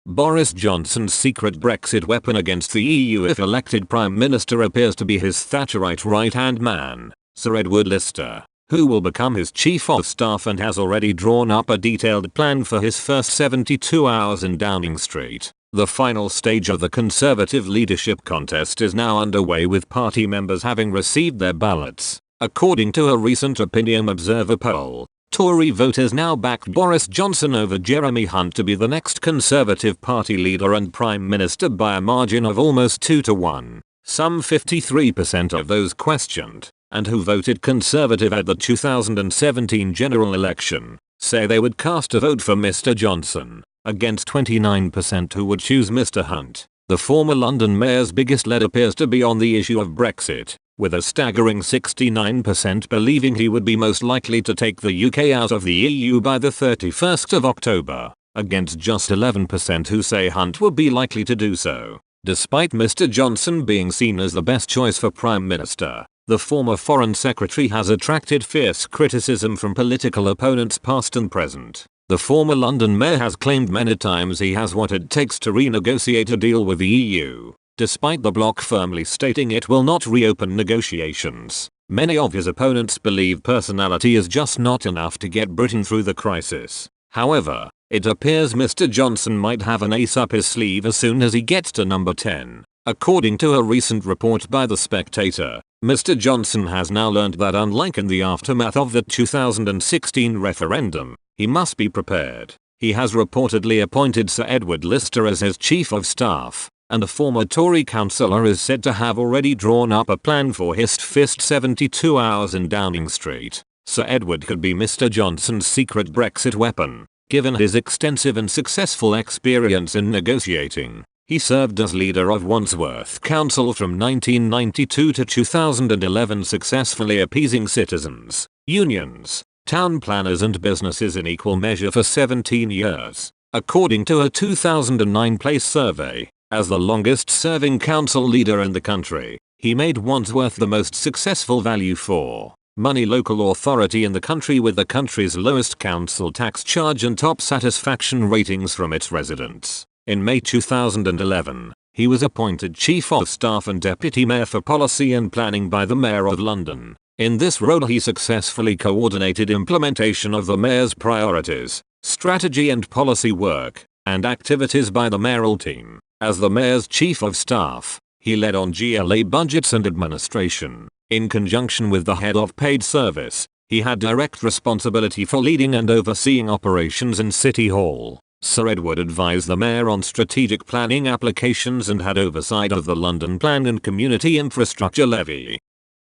Boris Johnson's secret Brexit weapon against the EU if elected Prime Minister appears to be his Thatcherite right-hand man, Sir Edward Lister, who will become his Chief of Staff and has already drawn up a detailed plan for his first 72 hours in Downing Street. The final stage of the Conservative leadership contest is now underway, with party members having received their ballots. According to a recent Opinion Observer poll, Tory voters now back Boris Johnson over Jeremy Hunt to be the next Conservative Party leader and Prime Minister by a margin of almost 2-1. Some 53% of those questioned, and who voted Conservative at the 2017 general election, say they would cast a vote for Mr. Johnson, against 29% who would choose Mr. Hunt. The former London mayor's biggest lead appears to be on the issue of Brexit, with a staggering 69% believing he would be most likely to take the UK out of the EU by the 31st of October, against just 11% who say Hunt would be likely to do so. Despite Mr. Johnson being seen as the best choice for Prime Minister, the former Foreign Secretary has attracted fierce criticism from political opponents past and present. The former London mayor has claimed many times he has what it takes to renegotiate a deal with the EU, despite the bloc firmly stating it will not reopen negotiations. Many of his opponents believe personality is just not enough to get Britain through the crisis. However, it appears Mr. Johnson might have an ace up his sleeve as soon as he gets to number 10. According to a recent report by The Spectator, Mr. Johnson has now learned that unlike in the aftermath of the 2016 referendum, he must be prepared. He has reportedly appointed Sir Edward Lister as his Chief of Staff, and a former Tory councillor is said to have already drawn up a plan for his first 72 hours in Downing Street. Sir Edward could be Mr. Johnson's secret Brexit weapon, given his extensive and successful experience in negotiating. He served as leader of Wandsworth Council from 1992 to 2011, successfully appeasing citizens, unions, town planners and businesses in equal measure for 17 years. According to a 2009 Place survey, as the longest serving council leader in the country, he made Wandsworth the most successful value for money local authority in the country, with the country's lowest council tax charge and top satisfaction ratings from its residents. In May 2011, he was appointed Chief of Staff and Deputy Mayor for Policy and Planning by the Mayor of London. In this role he successfully coordinated implementation of the Mayor's priorities, strategy and policy work, and activities by the mayoral team. As the Mayor's Chief of Staff, he led on GLA budgets and administration. In conjunction with the head of paid service, he had direct responsibility for leading and overseeing operations in City Hall. Sir Edward advised the Mayor on strategic planning applications and had oversight of the London Plan and Community Infrastructure Levy.